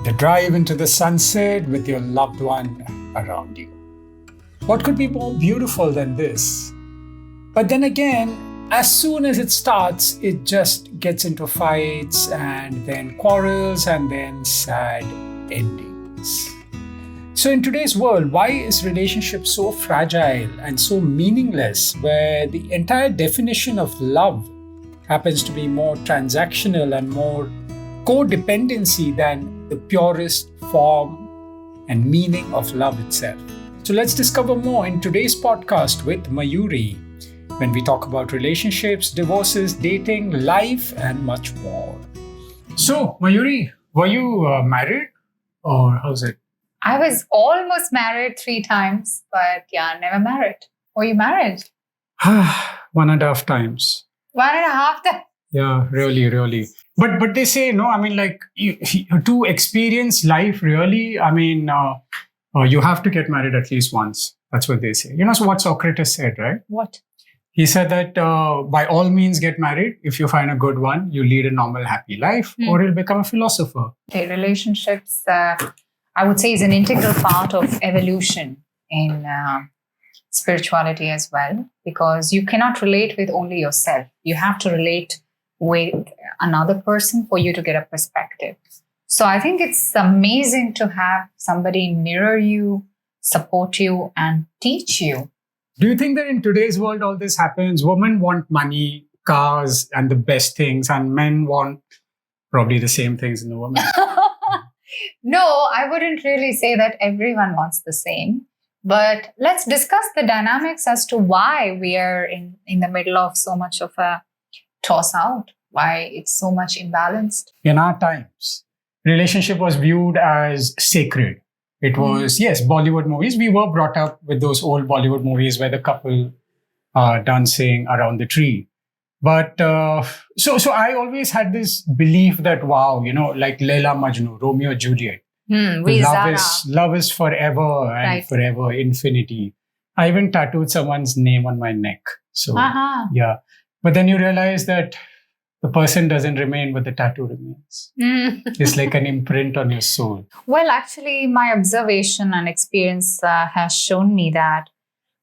the drive into the sunset with your loved one around you. What could be more beautiful than this? But then again, as soon as it starts, it just gets into fights and then quarrels and then sad endings. So in today's world, why is relationship so fragile and so meaningless, where the entire definition of love happens to be more transactional and more codependency than the purest form and meaning of love itself? So let's discover more in today's podcast with Mayoori, when we talk about relationships, divorces, dating, life, and much more. So, Mayoori, were you married or how's it? I was almost married 3 times, but never married. Were you married? 1.5 times. 1.5 times? Yeah, really. But they say, no, I mean, like, to experience life really, I mean, you have to get married at least once. That's what they say. You know what Socrates said, right? What? He said that by all means get married. If you find a good one, you lead a normal, happy life, or you'll become a philosopher. Okay, relationships, I would say, is an integral part of evolution in spirituality as well, because you cannot relate with only yourself. You have to relate with another person for you to get a perspective. So I think it's amazing to have somebody mirror you, support you, and teach you. Do you think that in today's world all this happens? Women want money, cars, and the best things, and men want probably the same things in the woman? No, I wouldn't really say that everyone wants the same. But let's discuss the dynamics as to why we are in the middle of so much of a toss out, why it's so much imbalanced. In our times, relationship was viewed as sacred. It was, yes, Bollywood movies. We were brought up with those old Bollywood movies where the couple are dancing around the tree. But so I always had this belief that, wow, you know, like Leila Majnu, Romeo Juliet. Love is forever and forever, infinity. I even tattooed someone's name on my neck. So, yeah. But then you realize that the person doesn't remain, but the tattoo remains. It's like an imprint on your soul. Well, actually, my observation and experience has shown me that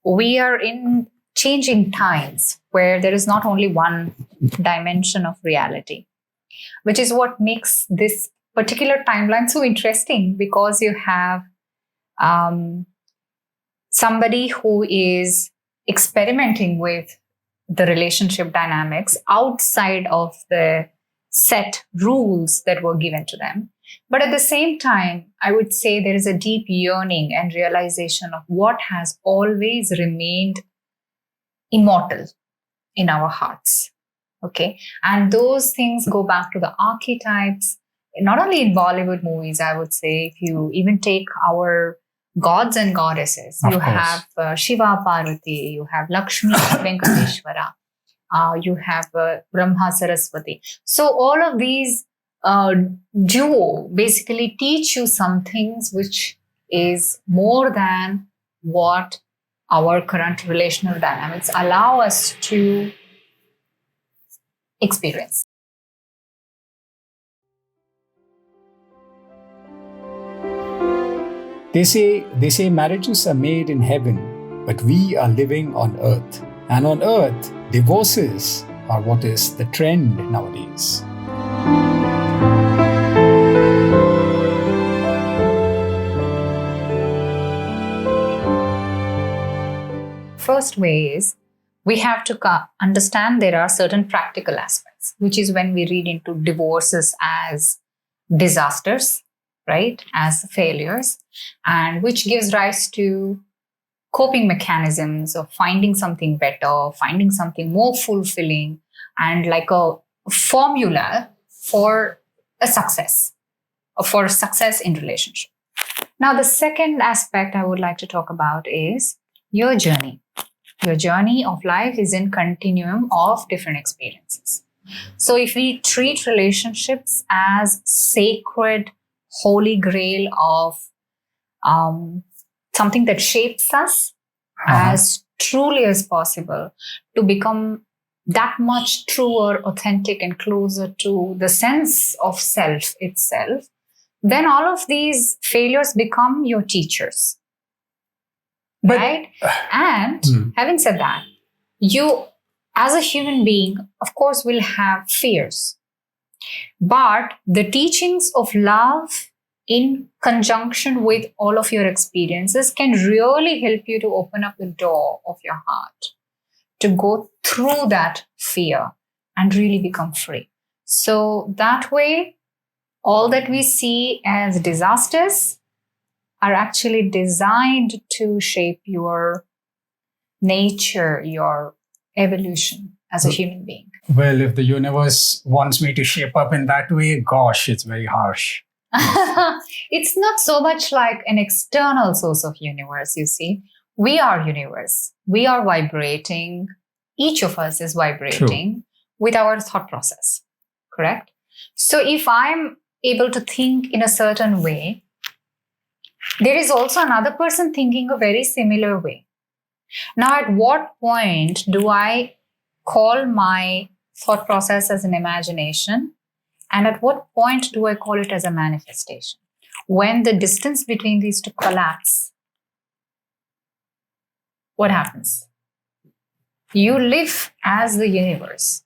we are in changing times where there is not only one dimension of reality, which is what makes this particular timeline so interesting, because you have somebody who is experimenting with the relationship dynamics outside of the set rules that were given to them. But at the same time, I would say there is a deep yearning and realization of what has always remained immortal in our hearts. Okay. And those things go back to the archetypes, not only in Bollywood movies, I would say. If you even take our gods and goddesses, you have Shiva Parvati, you have Lakshmi Venkateshwara, you have Brahma Saraswati. So all of these duo basically teach you some things which is more than what our current relational dynamics allow us to experience. They say marriages are made in heaven, but we are living on earth. And on earth, divorces are what is the trend nowadays. First way is we have to understand there are certain practical aspects, which is when we read into divorces as disasters, right, as failures, and which gives rise to coping mechanisms of finding something better, finding something more fulfilling, and like a formula for a success, or for success in relationship. Now, the second aspect I would like to talk about is your journey. Your journey of life is in continuum of different experiences. So if we treat relationships as sacred, holy grail of something that shapes us as truly as possible to become that much truer, authentic, and closer to the sense of self itself, then all of these failures become your teachers. But, right? And having said that, you as a human being, of course, will have fears. But the teachings of love in conjunction with all of your experiences can really help you to open up the door of your heart to go through that fear and really become free. So that way, all that we see as disasters are actually designed to shape your nature, your evolution as a human being. Well, if the universe wants me to shape up in that way, gosh, it's very harsh. It's not so much like an external source of universe, you see. We are universe. We are vibrating. Each of us is vibrating with our thought process, correct? So if I'm able to think in a certain way, there is also another person thinking a very similar way. Now, at what point do I call my thought process as an imagination? And at what point do I call it as a manifestation? When the distance between these two collapse, what happens? You live as the universe.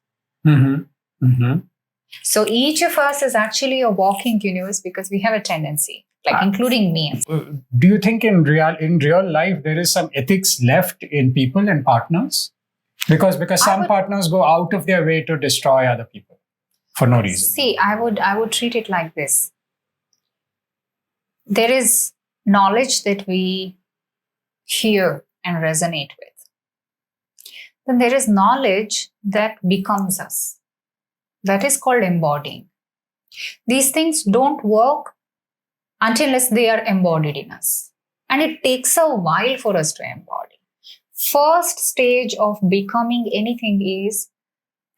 So each of us is actually a walking universe because we have a tendency, like including me. Do you think in real life there is some ethics left in people and partners? Because some partners go out of their way to destroy other people for no reason. See, I would treat it like this. There is knowledge that we hear and resonate with. Then there is knowledge that becomes us. That is called embodying. These things don't work unless they are embodied in us. And it takes a while for us to embody. First stage of becoming anything is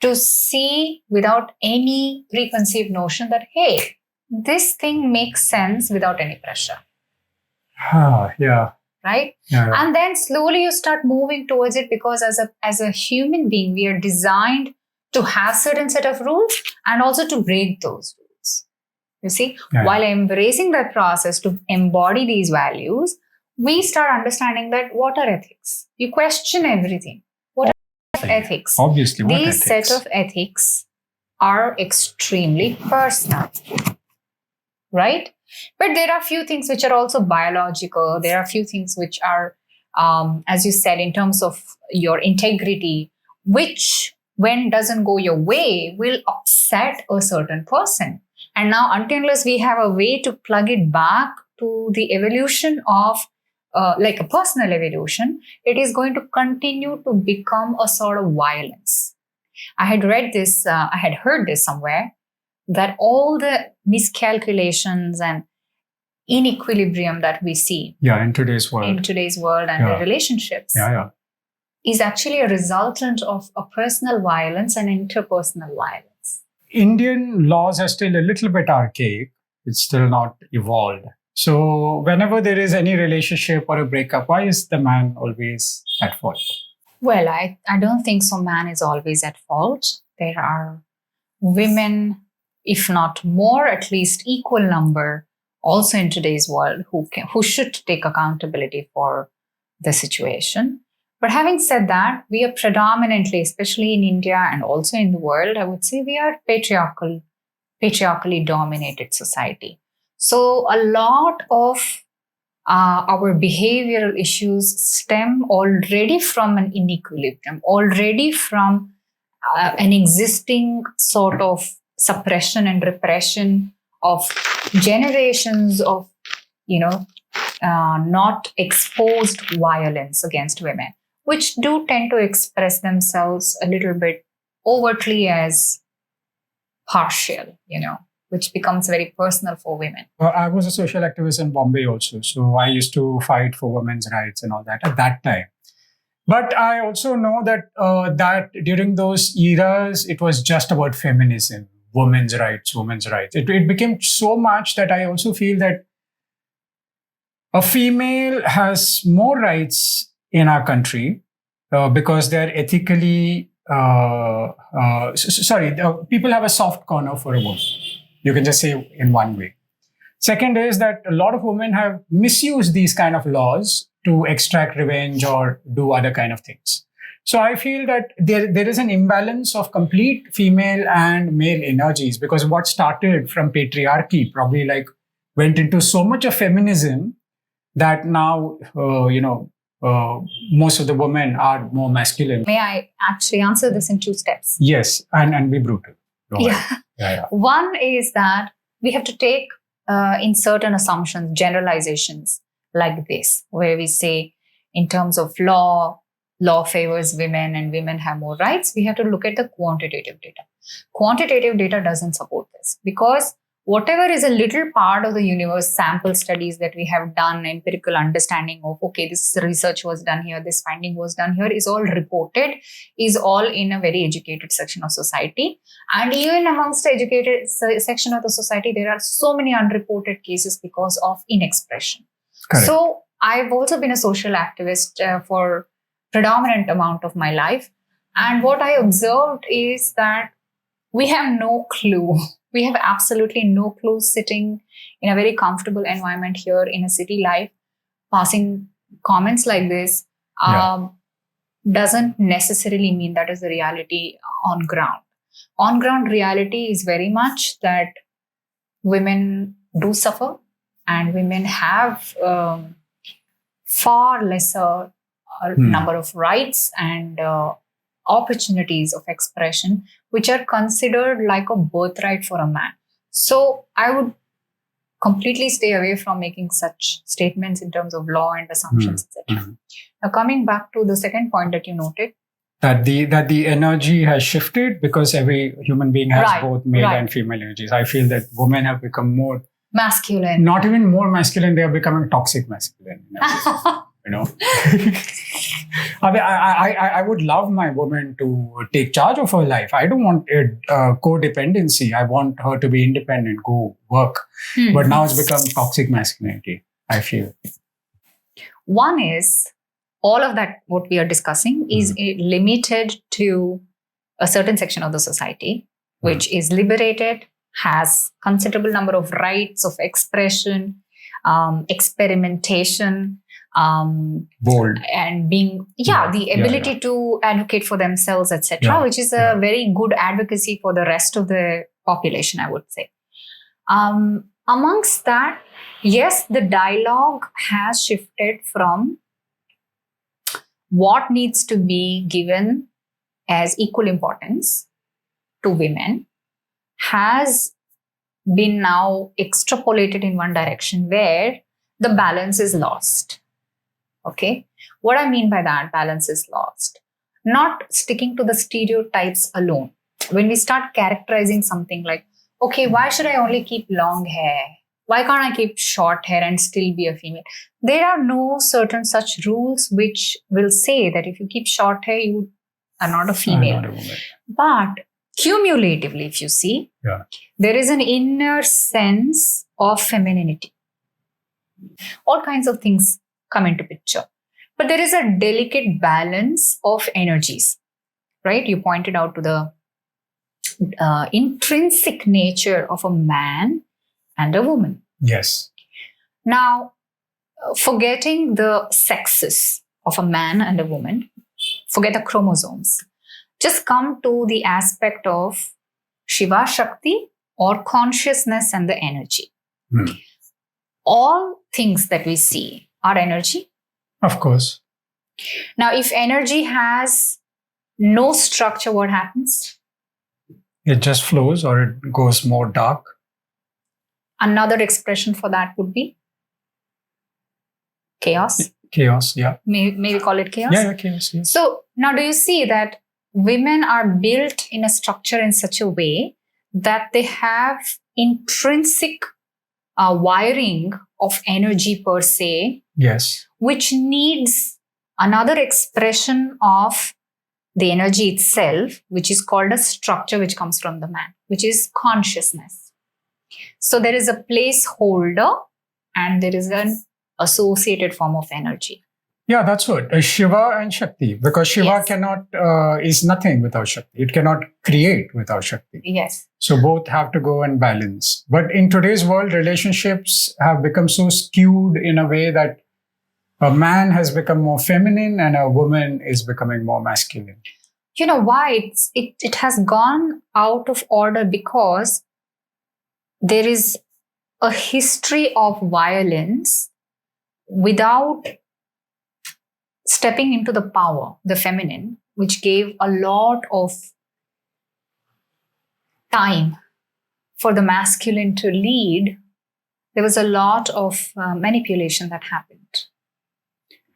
to see without any preconceived notion that, hey, this thing makes sense without any pressure. Yeah. Right? Yeah. And then slowly you start moving towards it because as a human being, we are designed to have certain set of rules and also to break those rules. You see, while embracing that process to embody these values, we start understanding that what are ethics? You question everything. What are ethics? Obviously, what These ethics? set of ethics are extremely personal, right? But there are a few things which are also biological. There are a few things which are, as you said, in terms of your integrity, which when doesn't go your way will upset a certain person. And now, unless we have a way to plug it back to the evolution of like a personal evolution, it is going to continue to become a sort of violence. I had read this, I had heard this somewhere, that all the miscalculations and inequilibrium that we see in today's world and the relationships is actually a resultant of a personal violence and interpersonal violence. Indian laws are still a little bit archaic. It's still not evolved. So whenever there is any relationship or a breakup, why is the man always at fault? Well, I don't think so. Man is always at fault. There are women, if not more, at least equal number, also in today's world who should take accountability for the situation. But having said that, we are predominantly, especially in India and also in the world, I would say we are patriarchally dominated society. So a lot of our behavioral issues stem already from an inequilibrium, already from an existing sort of suppression and repression of generations of, not exposed violence against women, which do tend to express themselves a little bit overtly as partial, which becomes very personal for women. I was a social activist in Bombay also. So I used to fight for women's rights and all that at that time. But I also know that that during those eras, it was just about feminism, women's rights. It became so much that I also feel that a female has more rights in our country because they're ethically, people have a soft corner for a woman. You can just say in one way. Second is that a lot of women have misused these kind of laws to extract revenge or do other kind of things. So I feel that there is an imbalance of complete female and male energies, because what started from patriarchy probably like went into so much of feminism that now, most of the women are more masculine. May I actually answer this in 2 steps? Yes, and be brutal. Go Yeah. ahead. Yeah. One is that we have to take in certain assumptions, generalizations like this, where we say in terms of law favors women and women have more rights. We have to look at the quantitative data. Quantitative data doesn't support this, because whatever is a little part of the universe, sample studies that we have done, empirical understanding of, okay, this research was done here, this finding was done here, is all reported, is all in a very educated section of society. And even amongst the educated section of the society, there are so many unreported cases because of inexpression. Correct. So I've also been a social activist for predominant amount of my life. And what I observed is that we have no clue. We have absolutely no clue sitting in a very comfortable environment here in a city life. Passing comments like this doesn't necessarily mean that is the reality on ground. On ground reality is very much that women do suffer, and women have far lesser number of rights and opportunities of expression, which are considered like a birthright for a man. So I would completely stay away from making such statements in terms of law and assumptions, etc. Now, coming back to the second point that you noted, that the energy has shifted because every human being has both male and female energies. I feel that women have become more masculine. Not even more masculine, they are becoming toxic masculine. You know, I mean, I would love my woman to take charge of her life. I don't want codependency. I want her to be independent, go work. But now it's become toxic masculinity, I feel. One is, all of that, what we are discussing, is limited to a certain section of the society, which is liberated, has considerable number of rights of expression, experimentation, bold, and being the ability to advocate for themselves, etc., which is a very good advocacy for the rest of the population, I would say. Amongst that, yes, the dialogue has shifted from what needs to be given as equal importance to women has been now extrapolated in one direction, where the balance is lost. Okay. What I mean by that, balance is lost. Not sticking to the stereotypes alone. When we start characterizing something like, okay, why should I only keep long hair? Why can't I keep short hair and still be a female? There are no certain such rules which will say that if you keep short hair, you are not a female. Not a woman. But cumulatively, if you see, there is an inner sense of femininity. All kinds of things come into picture. But there is a delicate balance of energies, right? You pointed out to the intrinsic nature of a man and a woman. Yes. Now, forgetting the sexes of a man and a woman, forget the chromosomes, just come to the aspect of Shiva Shakti or consciousness and the energy. All things that we see are energy. Of course. Now, if energy has no structure, what happens? It just flows, or it goes more dark. Another expression for that would be chaos. Chaos, yeah. May we call it chaos? Yeah, chaos, yes. So now do you see that women are built in a structure in such a way that they have intrinsic wiring of energy per se, yes, which needs another expression of the energy itself, which is called a structure, which comes from the man, which is consciousness. So there is a placeholder and there is an associated form of energy. Yeah, that's what. Shiva and Shakti. Because Shiva Yes. cannot, is nothing without Shakti. It cannot create without Shakti. Yes. So both have to go and balance. But in today's world, relationships have become so skewed in a way that a man has become more feminine and a woman is becoming more masculine. You know why? It has gone out of order because there is a history of violence without stepping into the power, the feminine, which gave a lot of time for the masculine to lead. There was a lot of manipulation that happened.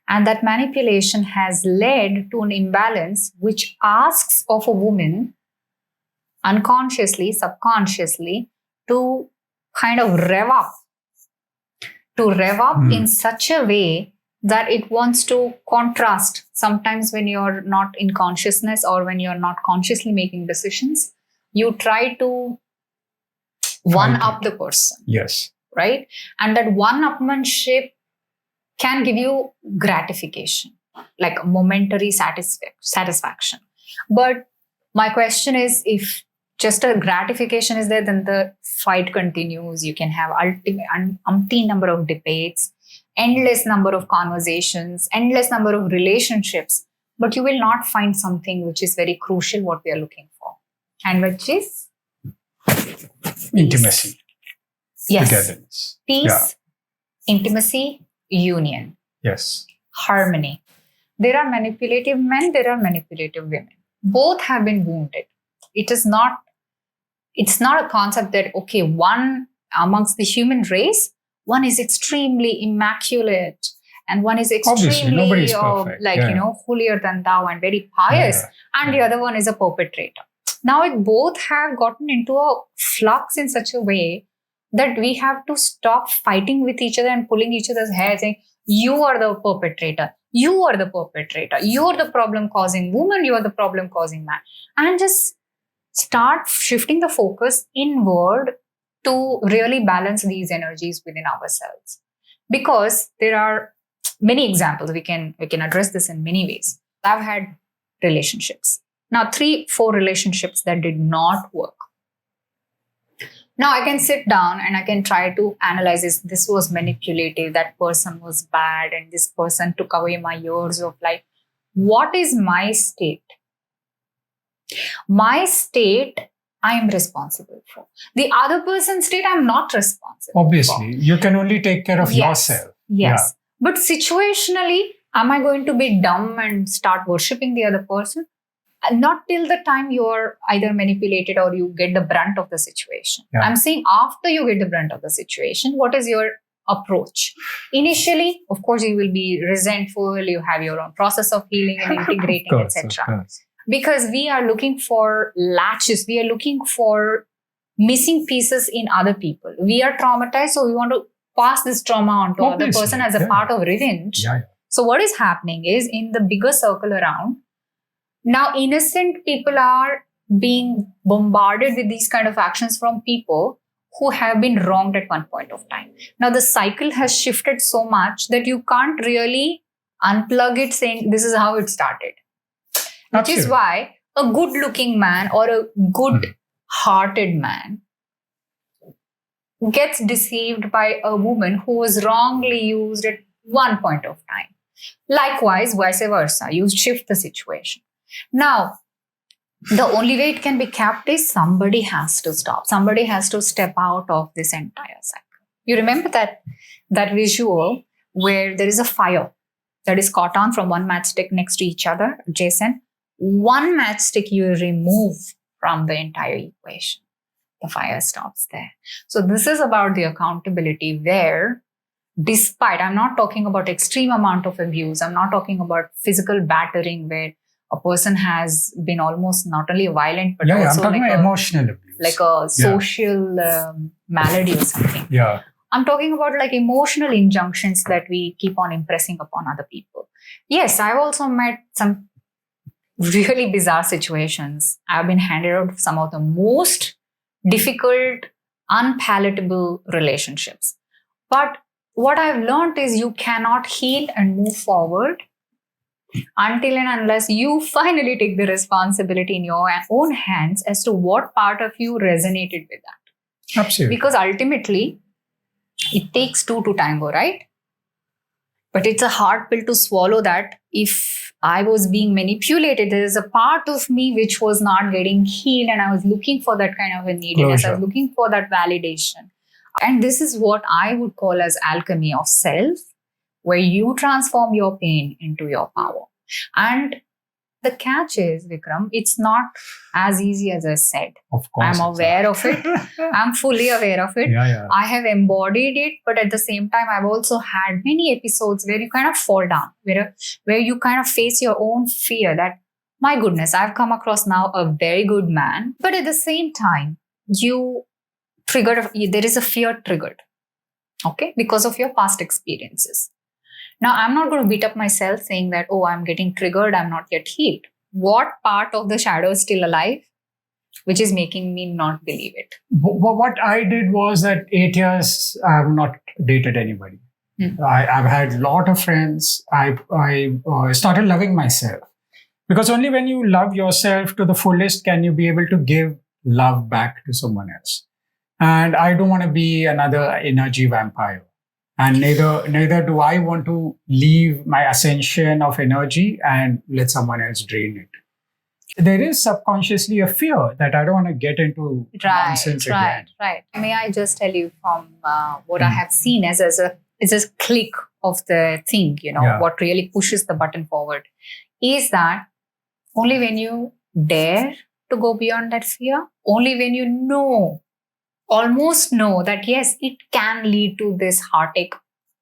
And that manipulation has led to an imbalance which asks of a woman unconsciously, subconsciously, to kind of rev up in such a way that it wants to contrast. Sometimes when you're not in consciousness or when you're not consciously making decisions, you try to one up the person. Yes. Right? And that one-upmanship can give you gratification, like a momentary satisfaction. But my question is, if just a gratification is there, then the fight continues. You can have umpteen number of debates, endless number of conversations, endless number of relationships, but you will not find something which is very crucial, what we are looking for, and which is intimacy. Yes. Togetherness. Peace, intimacy, union. Yes. Harmony. There are manipulative men, there are manipulative women. Both have been wounded. It's not a concept that, okay, one amongst the human race, one is extremely immaculate and one is extremely holier than thou and very pious, and the other one is a perpetrator. Now, both have gotten into a flux in such a way that we have to stop fighting with each other and pulling each other's hair, saying, you are the perpetrator, you are the perpetrator, you are the problem-causing woman, you are the problem-causing man. And just start shifting the focus inward to really balance these energies within ourselves. Because there are many examples. We can address this in many ways. I've had relationships. Now, 3-4 relationships that did not work. Now I can sit down and I can try to analyze this was manipulative, that person was bad, and this person took away my years of life. What is my state? My state, I am responsible for. The other person's state, I'm not responsible Obviously, for. You can only take care of yourself. Yes. Yeah. But situationally, am I going to be dumb and start worshipping the other person? Not till the time you're either manipulated or you get the brunt of the situation. Yeah. I'm saying after you get the brunt of the situation, what is your approach? Initially, of course, you will be resentful. You have your own process of healing and integrating, etc. Because we are looking for latches. We are looking for missing pieces in other people. We are traumatized, so we want to pass this trauma on to other person as a part of revenge. Yeah. So what is happening is, in the bigger circle around, now innocent people are being bombarded with these kind of actions from people who have been wronged at one point of time. Now the cycle has shifted so much that you can't really unplug it saying this is how it started. Which is why a good-looking man or a good-hearted man gets deceived by a woman who was wrongly used at one point of time. Likewise, vice versa. You shift the situation. Now, the only way it can be capped is somebody has to stop. Somebody has to step out of this entire cycle. You remember that visual where there is a fire that is caught on from one matchstick next to each other, Jason? One matchstick you remove from the entire equation. The fire stops there. So this is about the accountability where, despite, I'm not talking about extreme amount of abuse. I'm not talking about physical battering where a person has been almost not only violent, but also I'm talking about emotional abuse. Like a social malady or something. Yeah. I'm talking about like emotional injunctions that we keep on impressing upon other people. Yes, I've also met some really bizarre situations. I've been handed out some of the most difficult, unpalatable relationships. But what I've learned is you cannot heal and move forward until and unless you finally take the responsibility in your own hands as to what part of you resonated with that. Absolutely. Because ultimately, it takes two to tango, right? But it's a hard pill to swallow that if I was being manipulated, there is a part of me which was not getting healed, and I was looking for that kind of a neediness. Closure. I was looking for that validation. And this is what I would call as alchemy of self, where you transform your pain into your power. And the catch is, Vikram, it's not as easy as I said. Of course. I'm aware of it. I'm fully aware of it. Yeah. I have embodied it, but at the same time, I've also had many episodes where you kind of fall down, where you kind of face your own fear that, my goodness, I've come across now a very good man. But at the same time, there is a fear triggered, okay, because of your past experiences. Now, I'm not going to beat up myself saying that, oh, I'm getting triggered, I'm not yet healed. What part of the shadow is still alive, which is making me not believe it? What I did was that 8 years, I have not dated anybody. I've had a lot of friends. I started loving myself. Because only when you love yourself to the fullest can you be able to give love back to someone else. And I don't want to be another energy vampire. And neither do I want to leave my ascension of energy and let someone else drain it. There is subconsciously a fear that I don't want to get into nonsense again. Right. May I just tell you from what I have seen as a click of the thing, what really pushes the button forward is that only when you dare to go beyond that fear, only when you almost know that, yes, it can lead to this heartache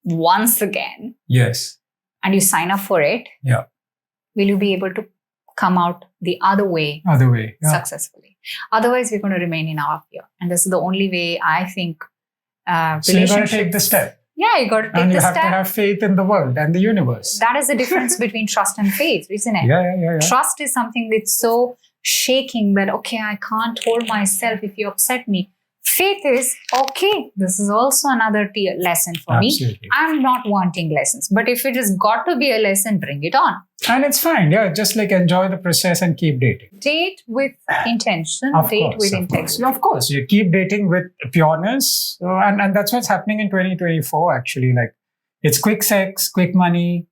once again. Yes. And you sign up for it. Yeah. Will you be able to come out the other way Yeah. successfully? Otherwise, we're going to remain in our fear. And this is the only way I think So you got to take the step. Yeah, you got to take the step. And you have to have faith in the world and the universe. That is the difference between trust and faith, isn't it? Yeah. Trust is something that's so shaking that, okay, I can't hold myself if you upset me. Faith is, okay, this is also another lesson for Absolutely. me. I'm not wanting lessons. But if it has got to be a lesson, bring it on. And it's fine. Yeah, just like enjoy the process and keep dating. Date with intention. Integrity. Of course. You keep dating with pureness. And that's what's happening in 2024, actually. Like, it's quick sex, quick money,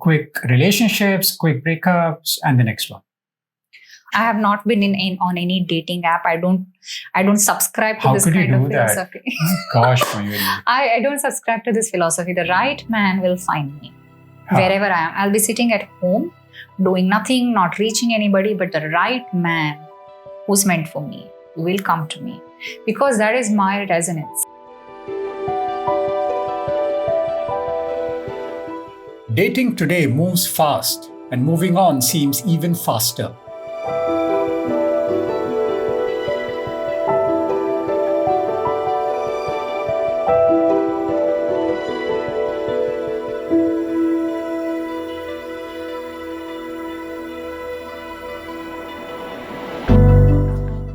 quick relationships, quick breakups, and the next one. I have not been on any dating app. I don't subscribe to this kind of philosophy. Oh, gosh, Mayoori. I don't subscribe to this philosophy. The right man will find me wherever I am. I'll be sitting at home, doing nothing, not reaching anybody, but the right man who's meant for me will come to me because that is my resonance. Dating today moves fast, and moving on seems even faster.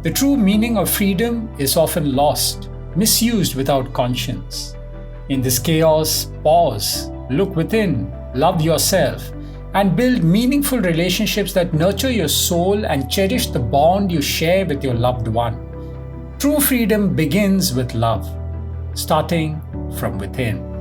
The true meaning of freedom is often lost, misused without conscience. In this chaos, pause, look within, love yourself, and build meaningful relationships that nurture your soul and cherish the bond you share with your loved one. True freedom begins with love, starting from within.